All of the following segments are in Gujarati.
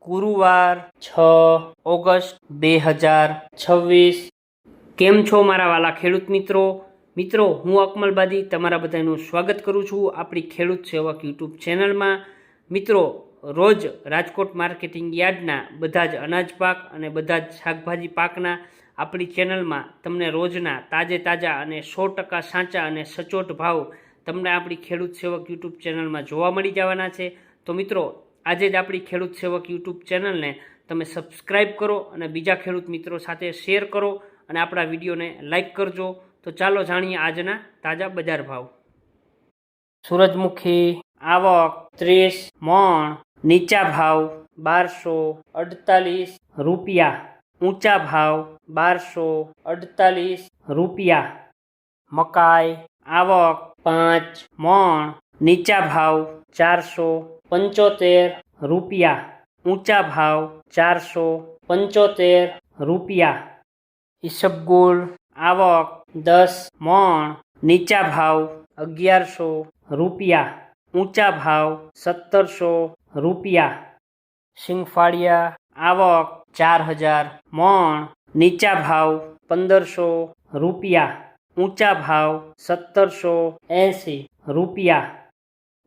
ગુરુવાર 6 ઓગસ્ટ 2026। કેમ છો મારા વાલા ખેડૂત મિત્રો હું અકમલબાદી તમારા બધાનું સ્વાગત કરું છું આપણી ખેડૂત સેવક યુટ્યુબ ચેનલમાં। મિત્રો રોજ રાજકોટ માર્કેટિંગ યાર્ડના બધા જ અનાજ પાક અને બધા જ શાકભાજી પાકના આપણી ચેનલમાં તમને રોજના તાજા અને 100% સાચા અને સચોટ ભાવ તમને આપણી ખેડૂત સેવક યુટ્યુબ ચેનલમાં જોવા મળી જવાના છે। તો મિત્રો આજે જ આપણી ખેડૂત સેવક યુટ્યુબ ચેનલને તમે સબસ્ક્રાઈબ કરો અને બીજા ખેડૂત મિત્રો સાથે શેર કરો અને આપણા વિડીયોને લાઈક કરજો। તો ચાલો જાણીએ આજના તાજા બજાર ભાવ। સૂરજમુખી આવક 30 મણ, નીચા ભાવ 1248 રૂપિયા, ઊંચા ભાવ 1248 રૂપિયા। મકાઈ આવક 5 મણ, નીચા ભાવ 475 રૂપિયા, ઊંચા ભાવ 475 રૂપિયા। ઈસબગુલ આવક 10 મણ, નીચા ભાવ 1100 રૂપિયા, ઊંચા ભાવ 1700 રૂપિયા। સિંગફાળિયા આવક 4000 મણ, નીચા ભાવ 1500 રૂપિયા, ઊંચા ભાવ 1780 રૂપિયા।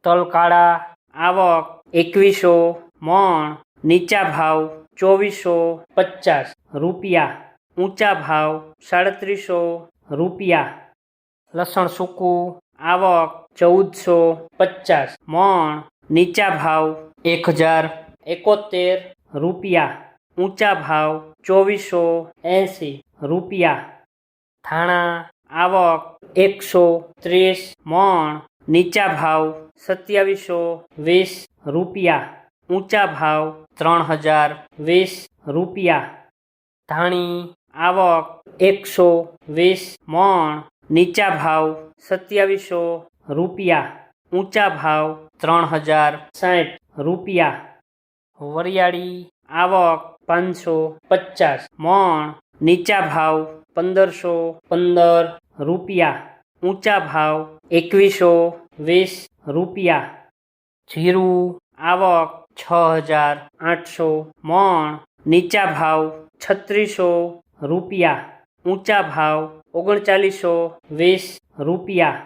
તલકાળા આવક 2100 મણ, નીચા ભાવ 2450 રૂપિયા, ઊંચા ભાવ 3700 રૂપિયા। લસણ સૂકું આવક 1450 મણ, નીચા ભાવ 1071 રૂપિયા, ઊંચા ભાવ 2480 રૂપિયા। ધાણા આવક 130 મણ, નીચા ભાવ 2720 રૂપિયા, ઊંચા ભાવ 3020 રૂપિયા। ધાણી આવક 120 મણ, નીચા ભાવ 2700 રૂપિયા, ઊંચા ભાવ 3060 રૂપિયા। વરિયાળી આવક 550 મણ, નીચા ભાવ 1515 રૂપિયા, ઊંચા ભાવ 2120 રૂપિયા। જીરું આવક 6800 મણ, નીચા ભાવ 3600 રૂપિયા, ઊંચા ભાવ 3920 રૂપિયા।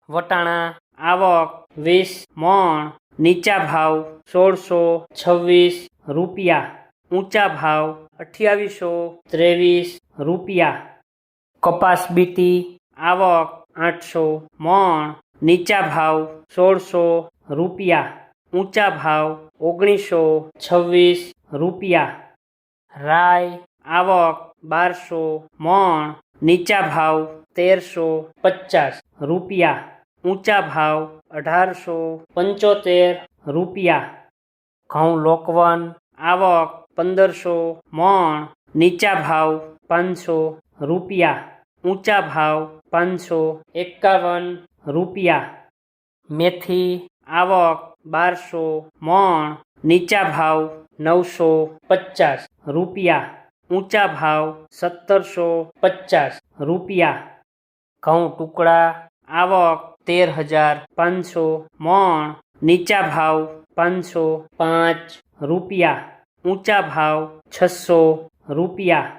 વટાણા આવક 20 મણ, નીચા ભાવ 1626 રૂપિયા, ઊંચા ભાવ 2823 રૂપિયા। કપાસ બીટી આવક 800 મણ, નીચા ભાવ 1600 રૂપિયા, ઊંચા ભાવ 1926 રૂપિયા। રાઈ આવક 1200 મણ, નીચા ભાવ 1350 રૂપિયા, ઊંચા ભાવ 1875 રૂપિયા। ઘઉં લોકવન આવક 1500 મણ, નીચા ભાવ 500 રૂપિયા, ઊંચા ભાવ 551 રૂપિયા। મેથી આવક 1200 મણ, નીચા ભાવ 950 રૂપિયા, ઊંચા ભાવ 1750 રૂપિયા। ઘઉં ટુકડા આવક 13500 મણ, નીચા ભાવ 505 રૂપિયા, ઊંચા ભાવ 600 રૂપિયા।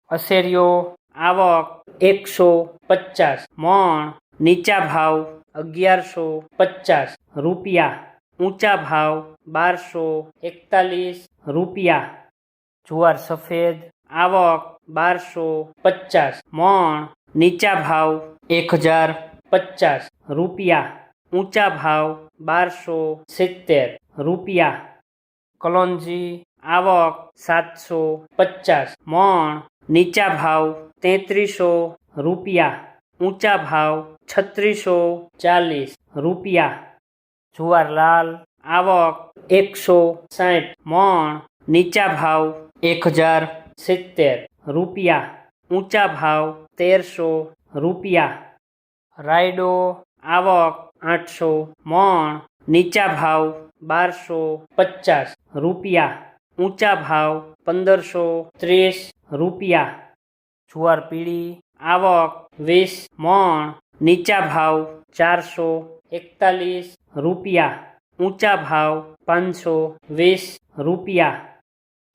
અસેરીયો આવક 150 મણ, નીચા ભાવ 1150 રૂપિયા, ઊંચા ભાવ 1241 રૂપિયા। જુવાર સફેદ આવક 1250 મણ, નીચા ભાવ 1050 રૂપિયા, ઊંચા ભાવ 1270 રૂપિયા। કલોંજી આવક 750 મણ, નીચા ભાવ 3300 રૂપિયા, ઊંચા ભાવ 3640 રૂપિયા। જુવાર લાલ આવક 160 મણ, નીચા ભાવ 1070 રૂપિયા, ઊંચા ભાવ 1300 રૂપિયા। રાયડો આવક 800 મણ, નીચા ભાવ 1250 રૂપિયા, ઊંચા ભાવ 1530 રૂપિયા। જુવાર પીળી આવક 20 મણ, નીચા ભાવ 441 રૂપિયા, ઊંચા ભાવ 520 રૂપિયા.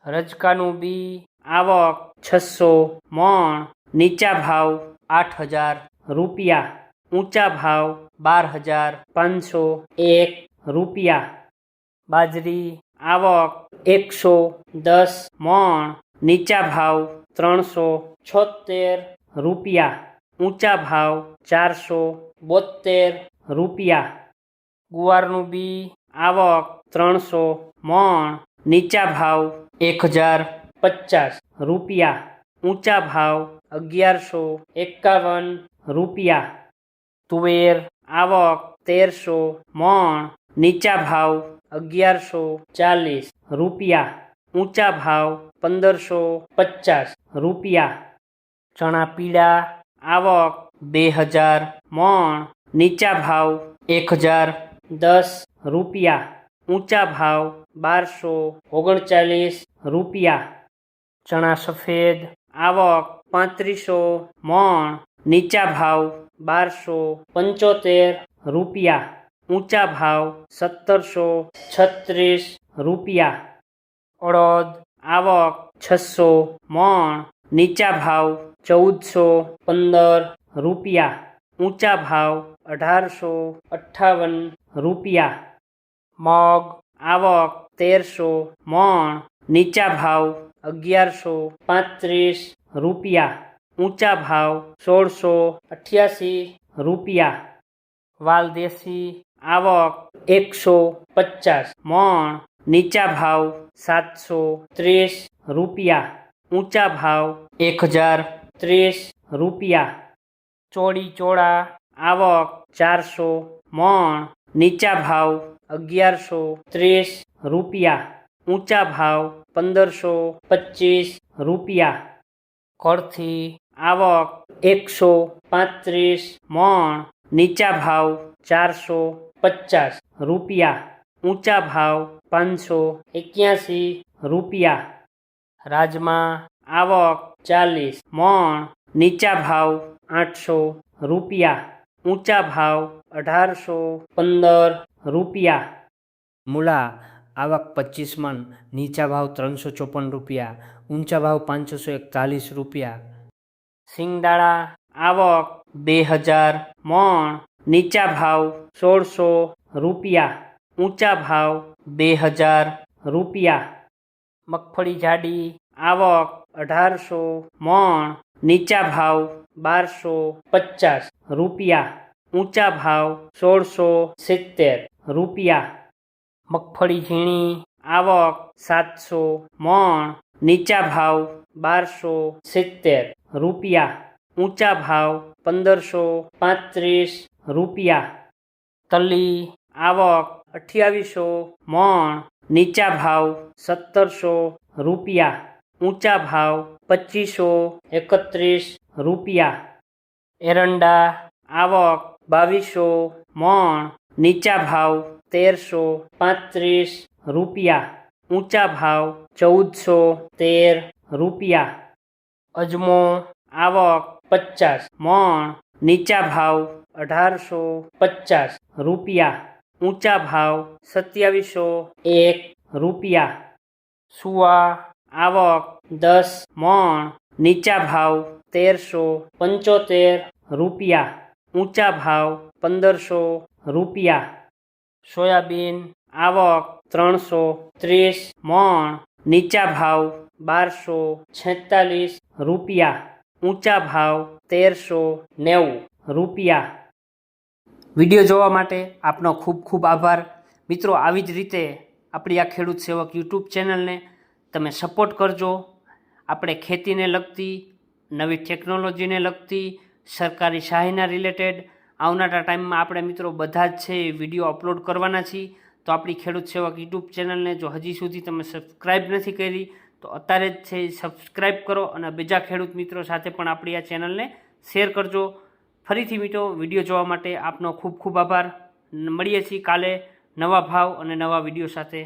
રજકાનું બી આવક 600 મણ, નીચા ભાવ 8000 રૂપિયા, ઊંચા ભાવ 12501 રૂપિયા. બાજરી આવક 110 મણ, નીચા ભાવ 376 રૂપિયા, ઊંચા ભાવ 472 રૂપિયા. ગુવારનું બી આવક 300 મણ, નીચા ભાવ 1050 રૂપિયા, ઊંચા ભાવ 1151 રૂપિયા. તુવેર આવક 1300 મણ, નીચા ભાવ 1140 રૂપિયા, ઊંચા ભાવ 1550 રૂપિયા. ચણા પીળા આવક 2000 મણ, નીચા ભાવ 1010 રૂપિયા, ઊંચા ભાવ 1239 રૂપિયા. ચણા સફેદ આવક 3500 મણ, નીચા ભાવ 1275 રૂપિયા, ઊંચા ભાવ 1736 રૂપિયા. અડદ આવક 600 મણ, નીચા ભાવ 1415 રૂપિયા, ઊંચા ભાવ 1858 રૂપિયા. મગ આવક 1300 મણ, નીચા ભાવ 1135 રૂપિયા, ઊંચા ભાવ 1688 રૂપિયા. વાલદેશી આવક 150 મણ, નીચા ભાવ 730 રૂપિયા, ઊંચા ભાવ 1030 રૂપિયા. ચોળી ચોળા આવક 400 મણ, નીચા ભાવ 1130 રૂપિયા, ઊંચા ભાવ 1525 રૂપિયા. કળથી આવક 135 મણ, નીચા ભાવ 450 રૂપિયા, ઊંચા ભાવ 581 રૂપિયા. રાજમા આવક 40 મણ, નીચા ભાવ 800 રૂપિયા, ઊંચા ભાવ 1815 રૂપિયા. મૂળા આવક 25 મણ, નીચા ભાવ 354 રૂપિયા, ઊંચા ભાવ 541 રૂપિયા. સિંગદાણા આવક 2000 મણ, નીચા ભાવ 1600 રૂપિયા, ઊંચા ભાવ 2000 રૂપિયા. મગફળી જાડી આવક 1800 મણ, નીચા ભાવ 1250 રૂપિયા, ઊંચા ભાવ 1670 રૂપિયા. મગફળી ઝીણી આવક 700 મણ, નીચા ભાવ 1270 રૂપિયા, ઊંચા ભાવ 1535 રૂપિયા. તલી આવક 2800 મણ, નીચા ભાવ 1700 રૂપિયા, ઊંચા ભાવ 2531 રૂપિયા. એરંડા આવક 2200 મણ, નીચા ભાવ 1335 રૂપિયા, ઊંચા ભાવ 1413 રૂપિયા. અજમો આવક 50 મણ, નીચા ભાવ 1850 રૂપિયા, ઊંચા ભાવ 2701 રૂપિયા. સુવા આવક 10 મણ, નીચા ભાવ 1375 રૂપિયા, ઊંચા ભાવ 1500 રૂપિયા. સોયાબીન આવક 330 મણ, નીચા ભાવ 1246 રૂપિયા, ઊંચા ભાવ 1390 રૂપિયા. વિડીયો જોવા માટે આપનો ખૂબ ખૂબ આભાર. મિત્રો, આવી જ રીતે આપણી આ ખેડૂત સેવક યુટ્યુબ ચેનલને તમે સપોર્ટ કરજો. આપણે ખેતીને લગતી, નવી ટેકનોલોજીને લગતી, સરકારી સહાયના રિલેટેડ આવનારા ટાઈમમાં આપણે મિત્રો બધા જ છે એ વિડીયો અપલોડ કરવાના છીએ. તો આપણી ખેડૂત સેવક યુટ્યુબ ચેનલને જો હજી સુધી તમે સબસ્ક્રાઈબ નથી કરી તો અત્યારે જ છે સબસ્ક્રાઈબ કરો અને બીજા ખેડૂત મિત્રો સાથે પણ આપણી આ ચેનલને શેર કરજો. ફરીથી મિત્રો વિડીયો જોવા માટે આપનો ખૂબ ખૂબ આભાર. મળીએ છીએ કાલે નવા ભાવ અને નવા વિડીયો સાથે.